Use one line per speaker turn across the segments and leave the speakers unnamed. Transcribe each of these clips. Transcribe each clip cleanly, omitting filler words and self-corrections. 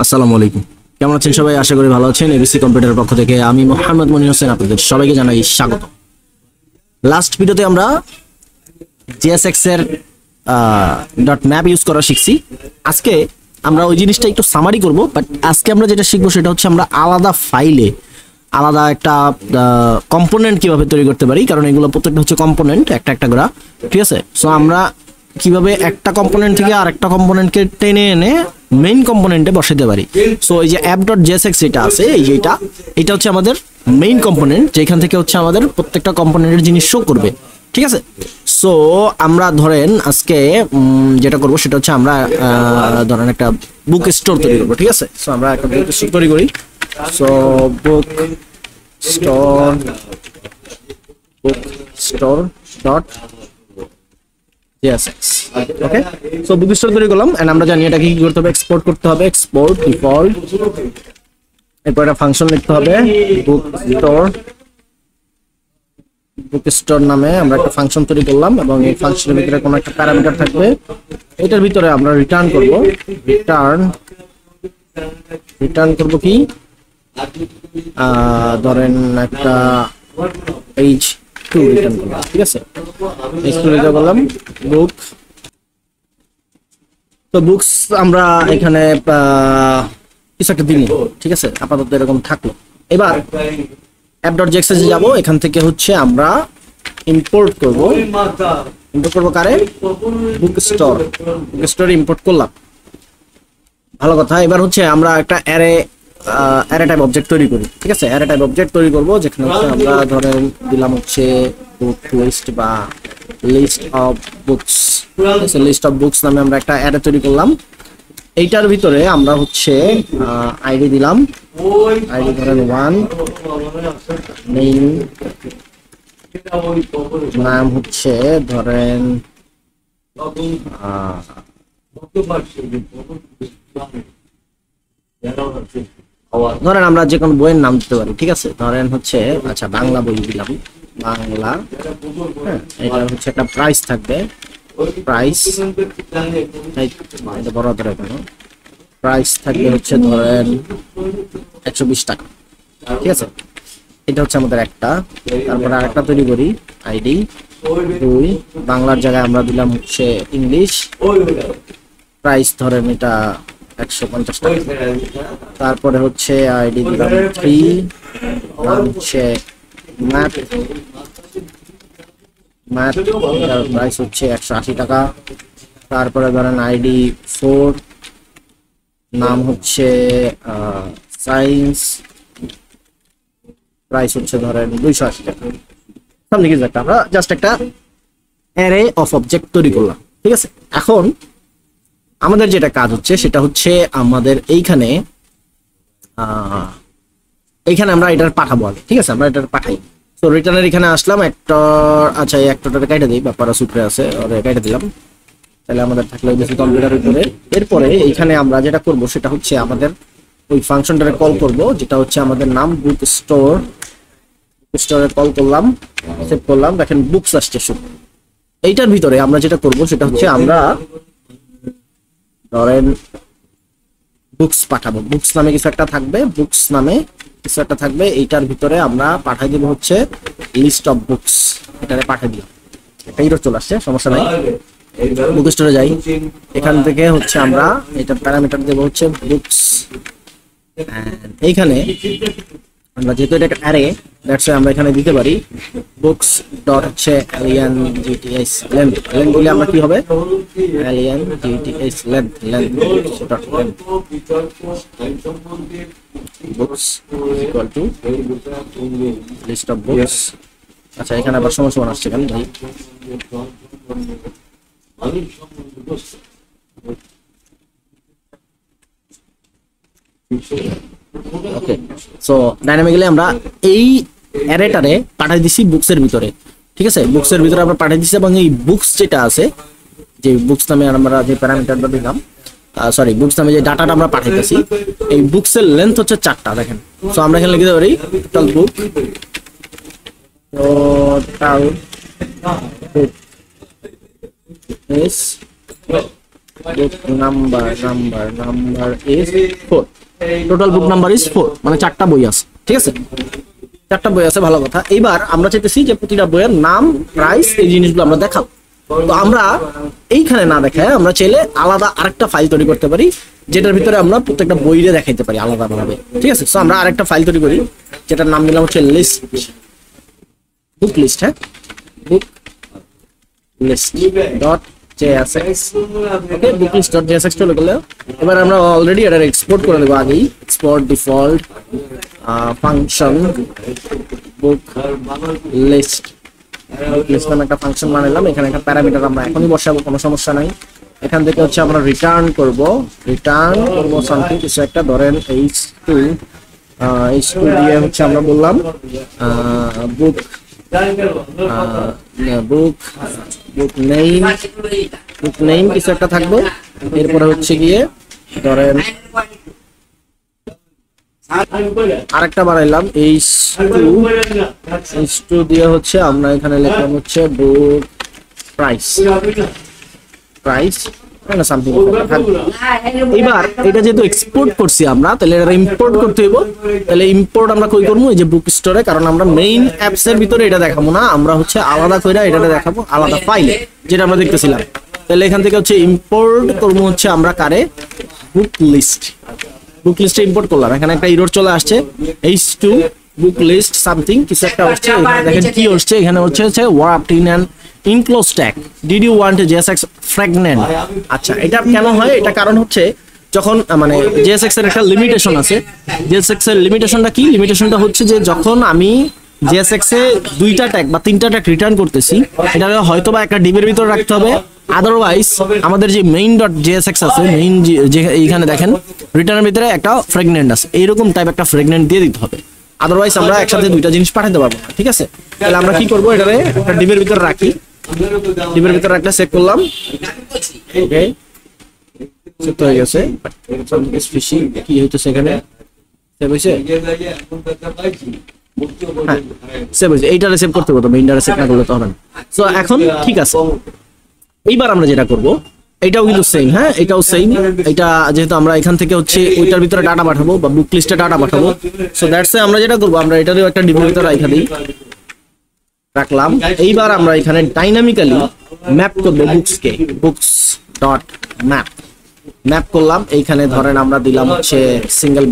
আসসালামু আলাইকুম। কেমন আছেন সবাই? আশা করি ভালো আছেন। এবিসি কম্পিউটারের পক্ষ থেকে আমি মোহাম্মদ মনির হোসেন আপনাদের সবাইকে জানাই স্বাগত। লাস্ট ভিডিওতে আমরা জেএসএক্স এর ডট ম্যাপ ইউজ করা শিখছি। আজকে আমরা ওই জিনিসটা একটু সামারি করব, বাট আজকে আমরা যেটা শিখবো সেটা হচ্ছে আমরা আলাদা ফাইলে আলাদা একটা কম্পোনেন্ট কিভাবে তৈরি করতে পারি, কারণ এগুলো প্রত্যেকটা হচ্ছে কম্পোনেন্ট একটা একটা করে, ঠিক আছে? সো আমরা কিভাবে একটা কম্পোনেন্ট থেকে আরেকটা কম্পোনেন্টকে টেনে এনে মেইন কম্পোনেন্টে বসাতে পারি। সো এই যে app.jsx যেটা আছে, এই যে এটা হচ্ছে আমাদের মেইন কম্পোনেন্ট, যেখান থেকে হচ্ছে আমাদের প্রত্যেকটা কম্পোনেন্টের জিনিস শো করবে, ঠিক আছে? সো আমরা ধরেন আজকে যেটা করব সেটা হচ্ছে আমরা ধরেন একটা বুক স্টোর তৈরি করবো, ঠিক আছে? সো আমরা একটা বুক স্টোর তৈরি করি। So book store dot JSX, ওকে? সো বুক স্টোর তৈরি করলাম, এন্ড আমরা জানি এটাকে কি করতে হবে, এক্সপোর্ট করতে হবে। এক্সপোর্ট ডিফল্ট, এরপর একটা ফাংশন লিখতে হবে বুক স্টোর নামে আমরা একটা ফাংশন তৈরি করলাম, এবং এই ফাংশনের ভিতরে কোনো একটা প্যারামিটার থাকবে। এটার ভিতরে আমরা রিটার্ন করব কি ধরেন একটা h2 রিটার্ন করলাম, ঠিক আছে? h2 রিটার্ন করলাম বুক। তো বুকস আমরা এখানে কিছু একটা দিন, ঠিক আছে? আপাতত এরকম থাকলো। এবার app.jsx এ যাব, এখান থেকে হচ্ছে আমরা ইম্পোর্ট করব কারে? বুক স্টোর ইম্পোর্ট করলাম, ভালো কথা। এবার হচ্ছে আমরা একটা অ্যারে টাইপ অবজেক্ট তৈরি করি, ঠিক আছে? অ্যারে টাইপ অবজেক্ট তৈরি করব, যেখানে হচ্ছে আমরা ধরেন দিলাম হচ্ছে বুক লিস্ট বা লিস্ট অফ বুকস নামে আমরা একটা অ্যারে তৈরি করলাম। এইটার ভিতরে আমরা হচ্ছে আইডি দিলাম, আইডি ধরেন 1, নেম নাম হচ্ছে ধরেন আমরা যে কোনো বইয়ের নাম দিতে পারি, ঠিক আছে? ধরেন হচ্ছে আচ্ছা বাংলা বই দিলাম, বাংলা। হ্যাঁ, এটা হচ্ছে একটা প্রাইস থাকবে, প্রাইস এটা বড় ধরে কেন, প্রাইস থাকবে হচ্ছে ধরেন 120 টাকা, ঠিক আছে? এটা হচ্ছে আমাদের একটা। তারপরে আরেকটা তৈরি করি, আইডি 2, বাংলার জায়গায় আমরা দিলাম হচ্ছে ইংলিশ, প্রাইস ধরেন এটা 150 টাকা। তারপরে হচ্ছে আইডি দিলাম 3, নাম হচ্ছে ম্যাপ, প্রাইস হচ্ছে 180 টাকা। তারপরে ধরেন আইডি 4, নাম হচ্ছে সায়েন্স, প্রাইস হচ্ছে ধরেন 280 টাকা। সামনে কিছু একটা আমরা জাস্ট একটা অ্যারে অফ অবজেক্ট তৈরি করলাম, ঠিক আছে? এখন আমাদের যেটা কাজ হচ্ছে সেটা হচ্ছে আমাদের এইখানে আমরা এটার পাঠাবো আগে, ঠিক আছে? আমরা এটার পাঠাই। তো রিটার্নের এখানে আসলাম, একটা আচ্ছা এই একটাটা কেটে দিই, ব্যাপারটা সূত্রে আছে, ওরে কেটে দিলাম। তাহলে আমাদের থাকলো বেশি কম্পিউটারের উপরে। এরপরে এইখানে আমরা যেটা করব সেটা হচ্ছে আমাদের ওই ফাংশনটারে কল করব, যেটা হচ্ছে আমাদের নাম বুক স্টোরে কল করলাম, সেভ করলাম, দেখেন বুকস আসছে শুধু। এইটার ভিতরে আমরা যেটা করব সেটা হচ্ছে আমরা ধরেন বুকস পাঠাবো, বুকস নামে কিছু একটা থাকবে, এইটার ভিতরে আমরা পাঠাই দিব হচ্ছে লিস্ট অফ বুকস, এটারে পাঠিয়ে দিলাম। এইটা চলে আসছে, সমস্যা নাই। বুক স্টোরে যাই, এখান থেকে হচ্ছে আমরা এটা প্যারামিটার দেব হচ্ছে বুকস। এইখানে আমরা যেহেতু এটা একটা অ্যারে, দ্যাটস ওয়াই আমরা এখানে দিতে পারি বুকস ডট হচ্ছে alien gts length দিলে আমরা কি হবে, alien gts length dot length books equal to list of books। আচ্ছা এখানে আবার সমস্যা আসছে কেন ভাই? ওকে, সো ডাইনামিক্যালি আমরা এই অ্যারেটারে পাঠিয়ে দিছি বুকসের ভিতরে, ঠিক আছে? বুকসের ভিতরে আমরা পাঠিয়ে দিছি, এবং এই বুকস যেটা আছে, যে বুকস নামে আমরা যে প্যারামিটারটা দিলাম, সরি বুকস নামে যে ডাটাটা আমরা পাঠাইতেছি, এই বুকসের লেন্থ হচ্ছে 4টা, দেখেন। সো আমরা এখানে লিখতে পারি total book is book number is 4, total book number is 4, মানে 4টা বই আছে, ঠিক আছে, 4টা বই আছে, ভালো কথা। এইবার আমরা চাইতেছি যে প্রতিটা বইয়ের নাম, প্রাইস, এই জিনিসগুলো আমরা দেখাবো। তো আমরা এইখানে না দেখায় আমরা চাইলে আলাদা আরেকটা ফাইল তৈরি করতে পারি, যেটার ভিতরে আমরা প্রত্যেকটা বইরে দেখাইতে পারি আলাদা ভাবে, ঠিক আছে। সো আমরা আরেকটা ফাইল তৈরি করি, যেটার নাম দিলাম হচ্ছে লিস্ট, বুক লিস্ট, হ্যাঁ, বুক লিস্ট ডট JSX, ওকে, বুক লিস্ট ডট JSX চলে গেল। এবার আমরা অলরেডি এটা এক্সপোর্ট করে দেবো আগেই, export default function book list, list নামে একটা ফাংশন বানালাম। এখানে একটা প্যারামিটার আমরা এখনই বসাবো, কোনো সমস্যা নাই। এখান থেকে হচ্ছে আমরা রিটার্ন করব সামথিং কিছু একটা, ধরেন h2 দিয়ে হচ্ছে আমরা বললাম বুক নেম কিছু একটা থাকবো। এরপরে হচ্ছে গিয়ে ধরেন আরেকটা বানাইলাম h2 দিয়ে হচ্ছে আমরা এখানে লিখলাম হচ্ছে বুক প্রাইস সামথিং। এবার এটা যেহেতু এক্সপোর্ট করছি আমরা, তাহলে এটা ইম্পোর্ট করতে হইব। তাহলে ইম্পোর্ট আমরা কই করবো, এই যে বুক স্টোরে, কারণ আমরা মেইন অ্যাপস এর ভিতরে এটা দেখাবো না, আমরা হচ্ছে আলাদা করে এটা দেখাবো আলাদা ফাইলে, যেটা আমরা দেখতেছিলাম। তাহলে এখান থেকে হচ্ছে ইম্পোর্ট করবো হচ্ছে আমরা কারে, বুক লিস্টে ইম্পোর্ট করলাম। এখানে একটা এরর চলে আসছে, h2 বুক লিস্ট সামথিং কিছু একটা হচ্ছে। এখানে দেখেন কি হচ্ছে, এখানে হচ্ছে warped in an enclosed tag, did you want JSX fragment? আচ্ছা, এটা কেন হয়, এটা কারণ হচ্ছে যখন মানে JSX এর একটা লিমিটেশন আছে। JSX এর লিমিটেশনটা কি, লিমিটেশনটা হচ্ছে যে যখন আমি JSX এ 2টা ট্যাগ বা 3টা ট্যাগ রিটার্ন করতেছি, এটা হয়তো বা একটা ডিবের ভিতরে রাখতে হবে, আদারওয়াইজ আমাদের যে মেইন ডট JSX আছে, মেইন যে এইখানে দেখেন রিটার্নের ভিতরে একটা ফ্র্যাগমেন্ট আছে, এইরকম টাইপ একটা ফ্র্যাগমেন্ট দিয়ে দিতে হবে, আদারওয়াইজ আমরা একসাথে 2টা জিনিস পাঠাতে পারবো না, ঠিক আছে। তাহলে আমরা কি করবো, এটারে একটা ডিবের ভিতরে রাখি, ডিবের ভিতরে একটা সেভ করলাম, ওকে, সেভ হয়ে গেছে। কি হইতেছে এখানে, সেভ হইছে, হ্যাঁ সেভ হইছে। এইটারে সেভ করতে হবে, মেইনটারে সেভ না করলে তো হবে না। সো এখন ঠিক আছে, এইবার আমরা যেটা করব, এটাও কিন্তু সেম, হ্যাঁ এটাও সেম। এটা যেহেতু আমরা এখান থেকে হচ্ছে ওইটার ভিতরে ডাটা পাঠাবো বা বুক লিস্টে ডাটা পাঠাবো, সো দ্যাটস আমরা যেটা করবো, আমরা এটারও একটা ডিবের ভিতরে রাখা দিই, রাখলাম। এইবার আমরা এখানে ডাইনামিক্যালি ম্যাপ করব বুকসকে, বুকস ডট ম্যাপ করলাম। এইখানে ধরেন আমরা দিলাম হচ্ছে সিঙ্গেল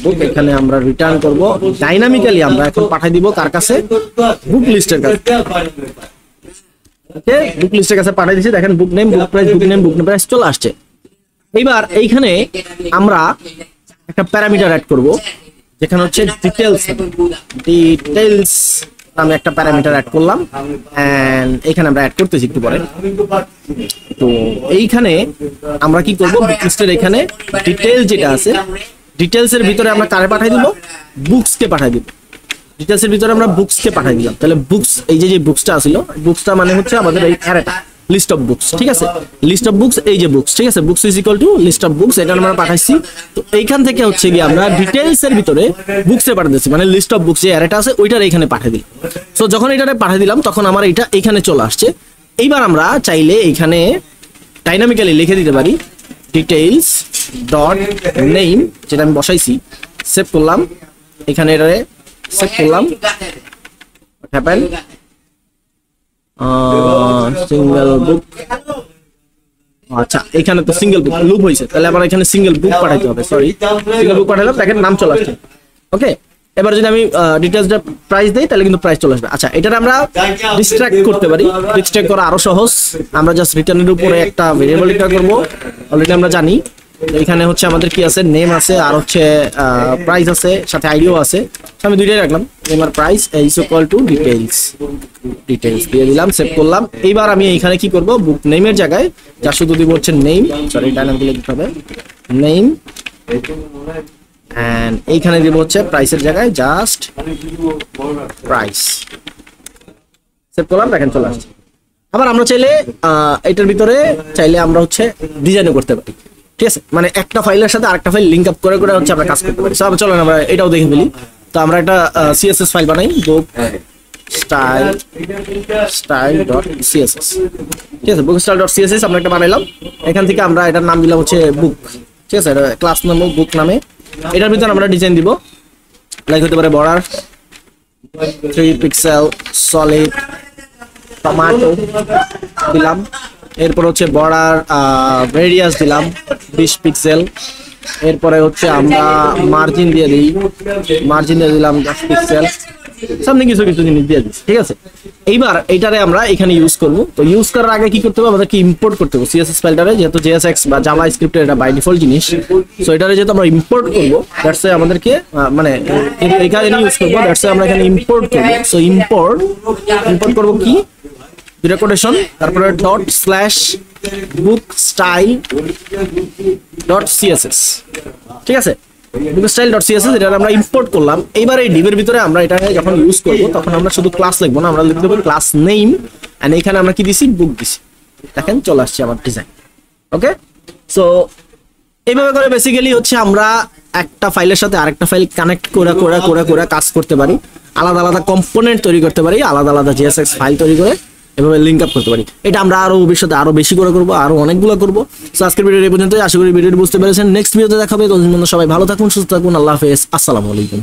বুক, এখানে আমরা রিটার্ন করব। ডাইনামিক্যালি আমরা এখন পাঠিয়ে দিব কার কাছে, বুক লিস্টের কাছে, ওকে, বুক লিস্টের কাছে পাঠিয়ে দিয়েছি। দেখেন বুক নেম, বুক প্রাইস চলে আসছে। এইবার এইখানে আমরা একটা প্যারামিটার অ্যাড করব, যেখানে হচ্ছে ডিটেইলস নামে একটা প্যারামিটার অ্যাড করলাম, এন্ড এখানে আমরা অ্যাড করতেছি একটু পরে। তো এইখানে আমরা কি করব, বুক লিস্টের এখানে ডিটেইল যেটা আছে, ডিটেইলস এর ভিতরে আমরা কারে পাঠিয়ে দিব, বুকসকে পাঠিয়ে দিব। ডিটেইলস এর ভিতরে আমরা বুকসকে পাঠিয়ে দিলাম। তাহলে বুকস, এই যে বুকসটা ছিল, বুকসটা মানে হচ্ছে আমাদের এই অ্যারেটা, লিস্ট অফ বুকস, ঠিক আছে, লিস্ট অফ বুকস, এই যে বুকস, ঠিক আছে, books is equal to list of books, এটা আমরা পাঠাইছি। তো এইখান থেকে হচ্ছে কি আমরা ডিটেইলস এর ভিতরে বুকসে পাঠিয়ে দিচ্ছি, মানে লিস্ট অফ বুকস যে অ্যারেটা আছে ওইটার এখানে পাঠিয়ে দিলাম। সো যখন এটারে পাঠিয়ে দিলাম তখন আমার এটা এখানে চলে আসছে। এইবার আমরা চাইলে এখানে ডাইনামিক্যালি লিখে দিতে পারি ডিটেইলস ডট নেম, যেটা আমি বসাইছি, সেভ করলাম, এখানে এটারে সেভ করলাম, what happened, সিঙ্গেল বুক, আচ্ছা এখানে তো সিঙ্গেল বুক লুপ হয়েছে, তাহলে আবার এখানে সিঙ্গেল বুক পাঠাইতে হবে, সরি সিঙ্গেল বুক পাঠালাম, দেখেন নাম চলে আসছে, ওকে। এবার যদি আমি ডিটেইলসটা প্রাইস দেই তাহলে কিন্তু প্রাইস চলে আসবে। আচ্ছা, এটা আমরা ডিস্ট্রাক্ট করতে পারি, ডিস্ট্রাক্ট করা আরো সহজ। আমরা জাস্ট রিটার্নের উপরে একটা ভেরিয়েবল ডিক্লেয়ার করব, অলরেডি আমরা জানি। এখানে হচ্ছে আমাদের কি আছে, নেম আছে আর হচ্ছে প্রাইস আছে, সাথে আইডিও আছে। আমি দুইটাই রাখলাম, নেম আর price is equal to details দিয়ে দিলাম, সেভ করলাম। এইবার আমি এখানে কি করব, বুক নেমের জায়গায় যা শুধু দিব হচ্ছে নেম, সরি ডাইনামিক্যালি লিখতে হবে নেম, এন্ড এইখানে দিব হচ্ছে প্রাইসের জায়গায় জাস্ট প্রাইস, সেভ করলাম, দেখেন চলে আসছে। আবার আমরা চাইলে এটার ভিতরে চাইলে আমরা হচ্ছে ডিজাইনও করতে পারি, ঠিক আছে, মানে একটা ফাইলের সাথে আরেকটা ফাইল লিংক আপ করে হচ্ছে আমরা কাজ করতে পারি। চলেন আমরা এটাও দেখে ফেলি। তো আমরা একটা সিএসএস ফাইল বানাই, বুক style.css, ঠিক আছে, book style.css আমরা একটা বানাইলাম। এখান থেকে আমরা এটার নাম দিলাম হচ্ছে বুক, ঠিক আছে, এটা ক্লাস নাম বুক নামে। এটার ভিতরে আমরা ডিজাইন দিব, লাইক হতে পারে বর্ডার 3 পিক্সেল সলিড টমেটো দিলাম, এরপর হচ্ছে বর্ডার রেডিয়াস দিলাম 20 পিক্সেল, এরপরে হচ্ছে আমরা মার্জিন দিয়ে দিই, মার্জিন দিয়ে দিলাম 10 পিক্সেল, সামনে কিছু কিছু জিনিস দিয়ে দিচ্ছি, ঠিক আছে। এইবার এইটারে আমরা এখানে ইউজ করবো। তো ইউজ করার আগে কি করতে হবে, আমাদেরকে ইম্পোর্ট করতে হবে সিএসএস ফাইলটারে, যেহেতু জেএসএক্স বা জাভা স্ক্রিপ্টের এটা বাই ডিফল্ট জিনিস। সো এটারে যেহেতু আমরা ইম্পোর্ট করবো, দ্যাটস ওয়াই আমাদেরকে মানে এখানে ইউজ করবো, দ্যাটস ওয়াই আমরা এখানে ইম্পোর্ট করবো। সো ইম্পোর্ট করবো কি, দুটা কোটেশন, তারপরে ডট স্ল্যাশ বুক স্টাইল ডট সিএসএস, ঠিক আছে, বুক স্টাইল ডট সিএসএস এটা আমরা ইম্পোর্ট করলাম। এইবার এই ডিভের ভিতরে আমরা এটা যখন ইউজ করবো তখন আমরা শুধু ক্লাস লিখবো না, আমরা লিখতে পারি ক্লাস নেম, এন্ড এখানে আমরা কি দিছি, বুক দিছি। দেখেন চলে আসছে আমার ডিজাইন। ওকে, সো এইভাবে করে বেসিক্যালি হচ্ছে আমরা একটা ফাইলের সাথে আরেকটা ফাইল কানেক্ট করে কাজ করতে পারি, আলাদা আলাদা কম্পোনেন্ট তৈরি করতে পারি, আলাদা আলাদা জেএসএক্স ফাইল তৈরি করে এভাবে লিঙ্ক আপ করতে পারি। এটা আমরা আরো ভবিষ্যতে আরো বেশি করে করবো, আরো অনেকগুলো করবো। সো আজকের ভিডিও এই পর্যন্ত, আশা করি ভিডিওটি বুঝতে পেরেছেন। নেক্সট ভিডিওতে দেখা হবে, ততদিন পর্যন্ত সবাই ভালো থাকুন, সুস্থ থাকুন, আল্লাহ হাফেজ, আসসালামু আলাইকুম।